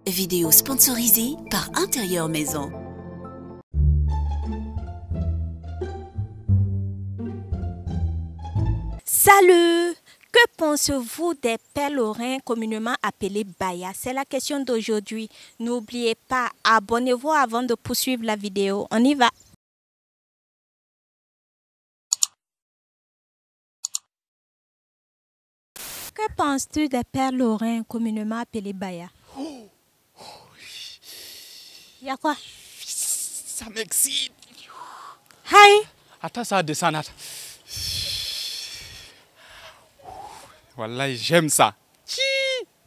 vidéo sponsorisée par Intérieur Maison. Salut! Que pensez-vous des pèlerins communément appelés Baya? C'est la question d'aujourd'hui. N'oubliez pas, abonnez-vous avant de poursuivre la vidéo. On y va! Que penses-tu des pèlerins communément appelés Baya? Y'a quoi? Ça m'excite. Hi! Attends, ça descend. Attends. Voilà, j'aime ça.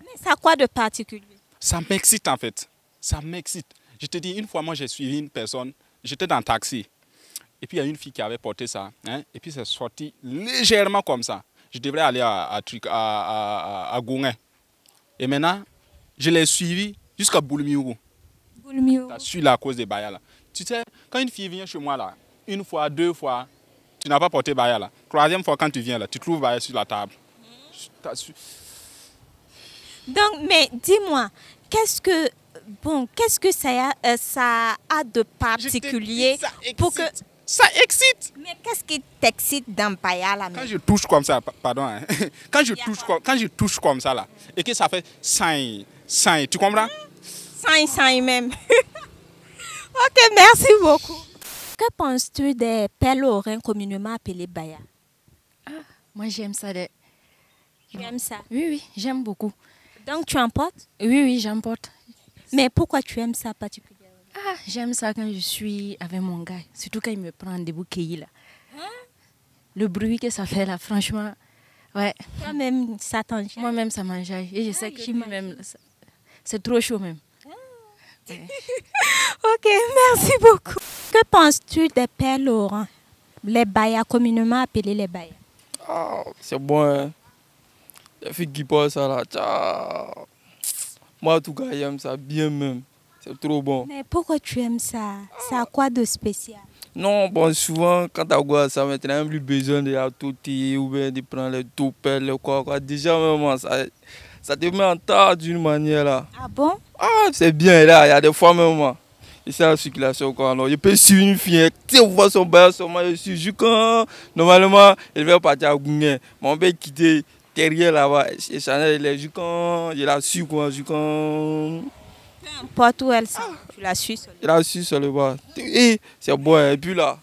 Mais ça a quoi de particulier? Ça m'excite en fait. Ça m'excite. Je te dis, une fois, moi, j'ai suivi une personne. J'étais dans un taxi. Et puis, il y a une fille qui avait porté ça. Hein, et puis, c'est sorti légèrement comme ça. Je devrais aller à Gouin. Et maintenant, je l'ai suivi jusqu'à Boulmiou. Je suis là à cause des Baya là. Tu sais, quand une fille vient chez moi là, une fois, deux fois, tu n'as pas porté Baya là. Troisième fois, quand tu viens là, tu trouves Baya sur la table. Donc, mais dis-moi, qu'est-ce que ça a de particulier pour que... Ça excite. Mais qu'est-ce qui t'excite dans Baya là? Quand je touche comme ça, pardon, hein, quand je touche comme ça là, et que ça fait sain, tu comprends? Sain même. Ok, merci beaucoup. Que penses-tu des pèlerins communément appelés Baya? Moi, j'aime ça. Tu aimes ça? Oui, j'aime beaucoup. Donc, tu en portes? Oui, j'emporte. Mais pourquoi tu aimes ça particulièrement? J'aime ça quand je suis avec mon gars. Surtout quand il me prend des bouquets là. Le bruit que ça fait là, franchement. Ouais. Toi-même, ça t'enjaille? Moi-même, ça m'enjaille. Et je sais que lui-même, c'est trop chaud même. Ouais. Ok, merci beaucoup. Que penses-tu des pèlerins, les Baya, communément appelés les Baya? C'est bon, hein. Les filles qui passent ça là, ciao. Moi, en tout cas, j'aime ça bien même. C'est trop bon. Mais pourquoi tu aimes ça? Ça a quoi de spécial? Non, bon, souvent, quand tu as ça, maintenant, même plus besoin de la touter ou bien de prendre les toupelles, quoi. Déjà, même, ça te met en tas d'une manière là. Ah bon? C'est bien là, il y a des fois même. Et c'est la circulation quoi. Alors, je peux suivre une fille, tu vois son bail, son maillot, je suis quand normalement, elle va partir à Gouin. Mon père quitter derrière là-bas, et Chanel, elle est quand je la suis quoi, quand. Peu importe où elle sort, tu la suis seulement. Je la suis seulement. Et c'est bon, et puis là,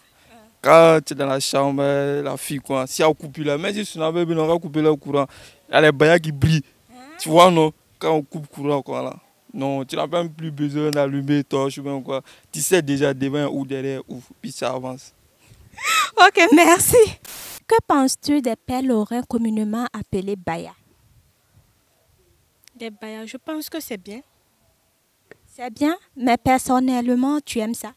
quand tu es dans la chambre, la fille quoi, si elle coupe là, même si tu n'avais pas coupé le courant, il y a les baillards qui brillent. Tu vois non, quand on coupe courant quoi là. Non, tu n'as même plus besoin d'allumer torche ou même quoi. Tu sais déjà devant ou derrière ou puis ça avance. Ok, merci. Que penses-tu des pèlerins communément appelés Baya? Des Baya, je pense que c'est bien. C'est bien, mais personnellement, tu aimes ça?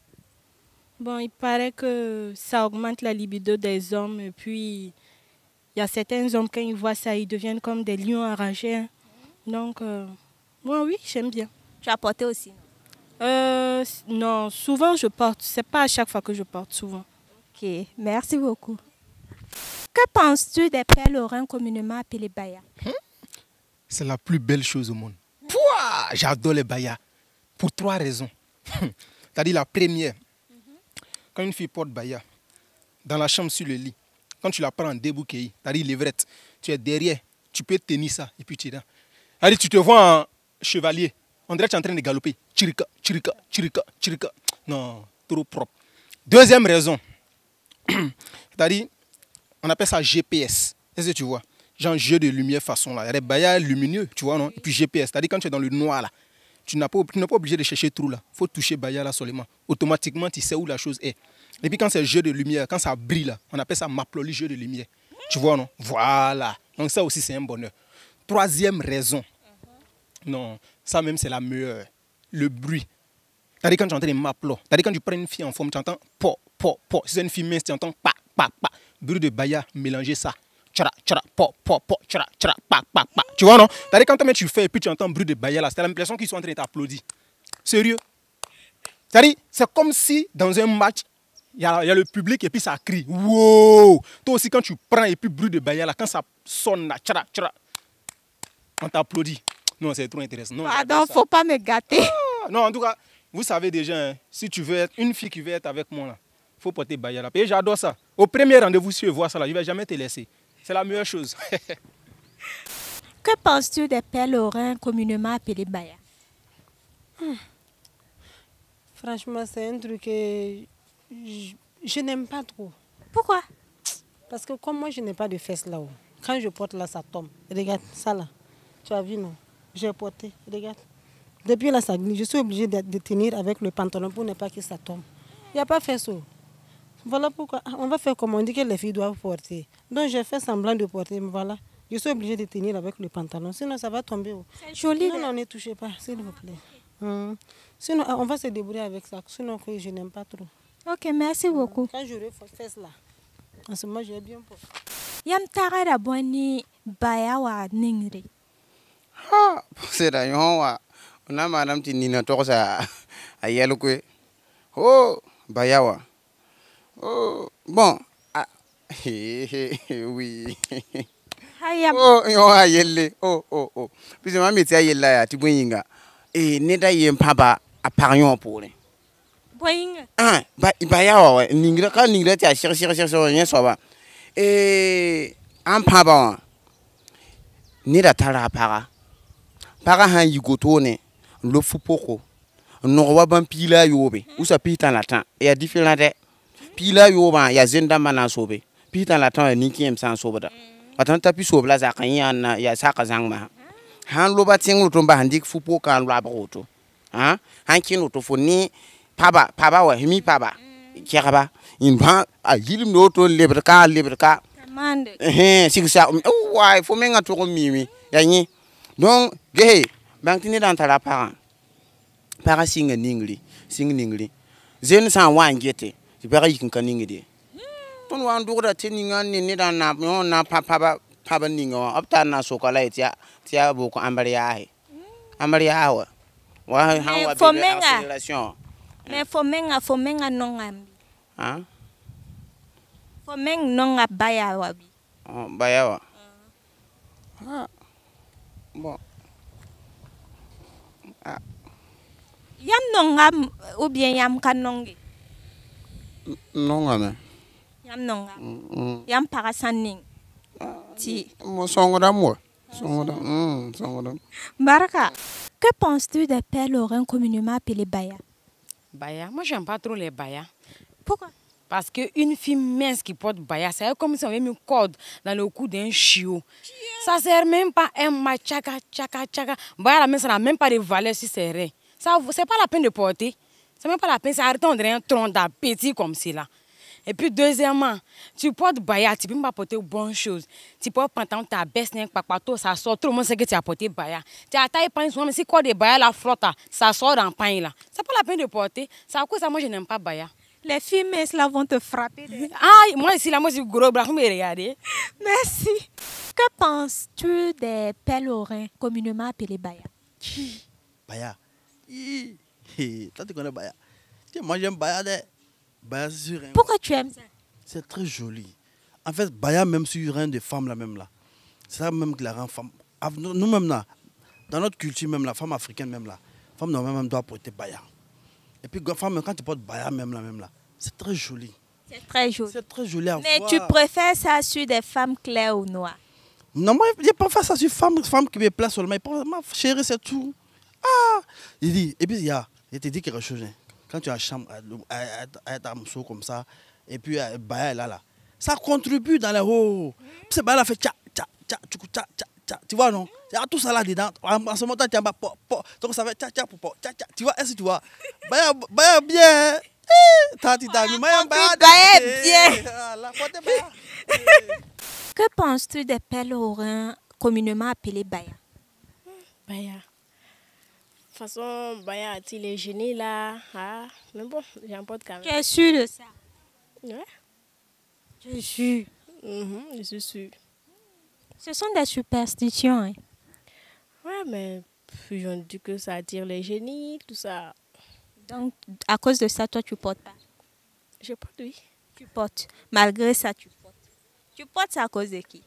Bon, il paraît que ça augmente la libido des hommes et puis il y a certains hommes quand ils voient ça, ils deviennent comme des lions enragés. Hein. Donc, moi oui, j'aime bien. Tu as porté aussi? Non, souvent je porte. C'est pas à chaque fois que je porte, souvent. Ok, merci beaucoup. Que penses-tu des pèlerins communément appelés Baya? C'est la plus belle chose au monde. Pouah, j'adore les Baya. Pour 3 raisons. C'est-à-dire la première, quand une fille porte Baya, dans la chambre sur le lit, quand tu la prends en débouquet, c'est-à-dire levrette, tu es derrière, tu peux tenir ça et puis tu es là. C'est-à-dire tu te vois en chevalier, on dirait que tu es en train de galoper. Chirika, chirika, chirika, chirika. Non, trop propre. Deuxième raison, c'est-à-dire, on appelle ça GPS. Est-ce que tu vois? Genre jeu de lumière façon là. Il y a des Baya lumineux, tu vois non? Et puis GPS, c'est-à-dire quand tu es dans le noir là, tu n'es pas obligé de chercher trou là. Il faut toucher Baya là seulement. Automatiquement, tu sais où la chose est. Et puis quand c'est jeu de lumière, quand ça brille là, on appelle ça maploli jeu de lumière. Tu vois non? Voilà. Donc ça aussi c'est un bonheur. Troisième raison. Non, ça même c'est la meilleure. Le bruit. C'est-à-dire quand tu entends des maplots, c'est-à-dire quand tu prends une fille en forme, tu entends po, po, po. Si c'est une fille mince, tu entends pa, pa, pa. Bruit de Baya, mélanger ça. Tchara, tchara, po, po, po, tchara, tchara, pa, pa, pa. Tu vois non? C'est-à-dire quand tu fais et puis tu entends bruit de Baya là, c'est l'impression qu'ils sont en train de t'applaudir. Sérieux? C'est-à-dire, c'est comme si dans un match, il y a le public et puis ça crie. Wow! Toi aussi quand tu prends et puis bruit de Baya là, quand ça sonne là, tchara, tchara, on t'applaudit. Non, c'est trop intéressant. Non, Pardon, il ne faut pas me gâter. non, en tout cas, vous savez déjà, hein, si tu veux être une fille qui veut être avec moi, il faut porter baya là. Et j'adore ça. Au premier rendez-vous, si je vois ça là, je ne vais jamais te laisser. C'est la meilleure chose. Que penses-tu des pèlerins communément appelés baya? Franchement, c'est un truc que je n'aime pas trop. Pourquoi? Parce que comme moi, je n'ai pas de fesses là-haut. Quand je porte là, ça tombe. Regarde, ça là. Tu as vu, non? J'ai porté. Regarde. Depuis là, ça glisse. Je suis obligée de tenir avec le pantalon pour ne pas que ça tombe. Il n'y a pas fait ça. Voilà pourquoi. On va faire comme on dit que les filles doivent porter. Donc, j'ai fait semblant de porter. Mais voilà. Je suis obligée de tenir avec le pantalon. Sinon, ça va tomber. C'est joli. Non, ne touchez pas, s'il vous plaît. Sinon, on va se débrouiller avec ça. Sinon, je n'aime pas trop. Ok, merci beaucoup. Quand j'aurai fait ça, en ce moment, j'ai bien porté. Yam tara da boni baya wa ningri. C'est d'ailleurs, on a madame Tinina Torsa à Yalokwe. Oh, Bayawa. Oh, bon. Oui. Oh, yo ayelle. Oh. Puis ma métier ayelle ya tibuyinga. Et neda yem papa a parion pour les. Boyinga. Bayawa, ningra ka ningra ti a chercher rien so ba. An papa neda tara para. Para han yigotone lo fupoko. No wa ban pila yobe. Usa pita la tan. E a différent pila yoba ya zenda mana sobe. Pita la tan ni kiem san sobada. Atan tapi sobla za kan yana ya saka zangma. Han lo ba tingu to ba handik fupo kan lo abaroto. Han kino to foni paba wa mi paba. Kiraba in ba a yilim no to lebrka. Mande. Sigsa wai fo menga to ko mimi. Ya ni. Donc ge bang tini dan tara para singa ningli. Zen san wan gete. Ti para yikin kan ningide. Ton wan do da tininga ni dan na papa ninga opta na sokala tia bo ko ambaria wa han wa be acceleration. Mais fomenga nongambi. Fomeng nonga baya wabi. Bayawa. Bon. Yam nongam ou bien yam kanongi? Nongame. Yam nongam. Yam parasaning. Ti. Mo songoda mo. Songoda. Baraka, que penses-tu des pèlerins communément appelés baya? Baya, moi j'aime pas trop les baya. Pourquoi? Parce qu'une fille mince qui porte baya, c'est comme si on avait mis une corde dans le cou d'un chiot. Ça sert même pas un machaka. Baya la main, ça n'a même pas de valeur si c'est rien. C'est pas la peine de porter. C'est même pas la peine, ça arrête on dirait un tronc d'arbre petit comme cela. Et puis deuxièmement, tu portes baya, tu peux pas porter bonnes choses. Tu portes pantalon, ta baisse, ça sort, tout le monde sait que tu as porté baya. Tu as taillé pain, mais si quoi de baya la flotte, ça sort dans le pain là. C'est pas la peine de porter. C'est à cause de ça, moi je n'aime pas baya. Les filles minces là vont te frapper. Moi ici, là, moi je suis gros bras, mais regardez. Merci. Que penses-tu des pèlerins communément appelés baya? Baya. Toi tu connais baya. Moi j'aime baya de. Baya sur un... Pourquoi tu aimes ça? C'est très joli. En fait, baya même sur un de femmes là même là. C'est ça même que la rend femme. Nous-mêmes là, dans notre culture même la femme africaine même là, femme normalement même doit porter baya. Et puis femme quand tu portes baya même là, c'est très joli. C'est très joli. C'est très joli à Mais voir. tu préfères ça sur des femmes claires ou noires? Non, moi je pas faire ça sur femme qui me plaît seulement. Ma chérie c'est tout. Il dit et puis je te dis quelque chose. Hein. Quand tu as chambre à être amoureux comme ça, et puis baya là, ça contribue dans les hauts. C'est baya là fait tcha. Tu vois non? Il y a tout ça là dedans. En ce moment tu as donc ça fait tcha. Tu vois, est-ce que tu vois? Baya bien. Baya bien. Que penses-tu des pèlerins communément appelés baya? Baya. De toute façon, Baya a-t-il est gêné là. Mais bon, j'emporte quand même. Tu es sûr de ça? Ouais. Je suis. Je suis sûre. Ce sont des superstitions. Hein? Ouais, mais on dit que ça attire les génies, tout ça. Donc, à cause de ça, toi, tu portes pas? Je porte, oui. Tu portes. Malgré ça, tu portes. Tu portes ça à cause de qui?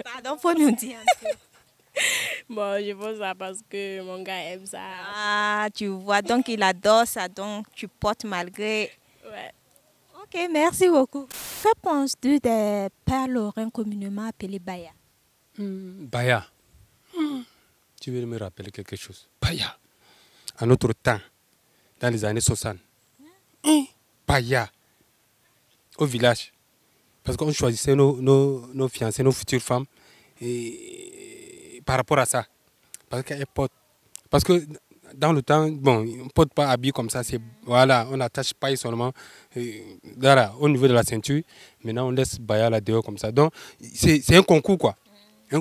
Pardon, faut nous dire un peu. Bon, je pense ça parce que mon gars aime ça. Ah, tu vois, donc il adore ça, donc tu portes malgré. Ouais. Ok, merci beaucoup. Que penses-tu des pères lorrains communément appelés Baya? Baya. Tu veux me rappeler quelque chose? Baya. À notre temps, dans les années 60. Baya. Au village. Parce qu'on choisissait nos fiancées, nos futures femmes. Et par rapport à ça. Parce qu'elles portent. Parce que dans le temps, bon, on ne porte pas habillé comme ça. Voilà, on n'attache pas seulement là, au niveau de la ceinture. Maintenant, on laisse Baya là dehors comme ça. Donc, c'est un concours, quoi.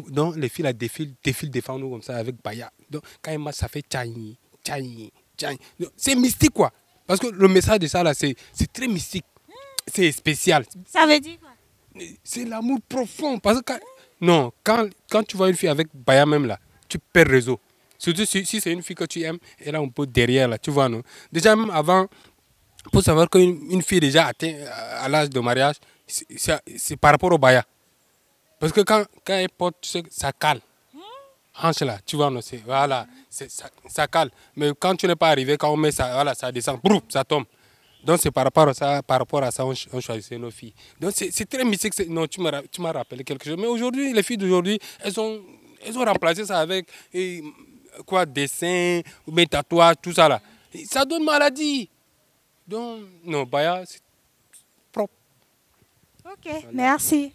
Donc, les filles là, défilent devant nous comme ça avec Baya. Donc, quand elles marchent, ça fait tchaï, tchaï, tchaï. C'est mystique, quoi. Parce que le message de ça, là, c'est très mystique. C'est spécial. Ça veut dire quoi? C'est l'amour profond. Parce que quand tu vois une fille avec Baya même là, tu perds réseau. Surtout si c'est une fille que tu aimes, elle a un peu derrière là, tu vois, non? Déjà, même avant, pour savoir qu'une fille déjà atteint à l'âge de mariage, c'est par rapport au Baya. Parce que quand elle porte, tu sais, ça cale. Hanche là, tu vois, non? Voilà, ça cale. Mais quand tu n'es pas arrivé, quand on met ça, voilà, ça descend, broum, ça tombe. Donc c'est par rapport à ça, on choisissait nos filles. Donc c'est très mystique. Non, tu m'as rappelé quelque chose. Mais aujourd'hui, les filles d'aujourd'hui, elles ont remplacé ça avec quoi, dessin, ou tatouage, tout ça là. Ça donne maladie. Donc, non, Baya, c'est propre. Ok, merci.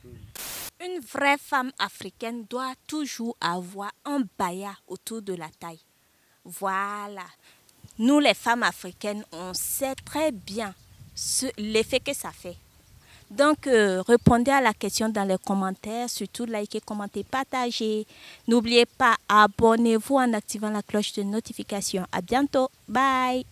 Une vraie femme africaine doit toujours avoir un Baya autour de la taille. Voilà. Nous, les femmes africaines, on sait très bien l'effet que ça fait. Donc, répondez à la question dans les commentaires, surtout likez, commentez, partagez. N'oubliez pas, abonnez-vous en activant la cloche de notification. À bientôt. Bye.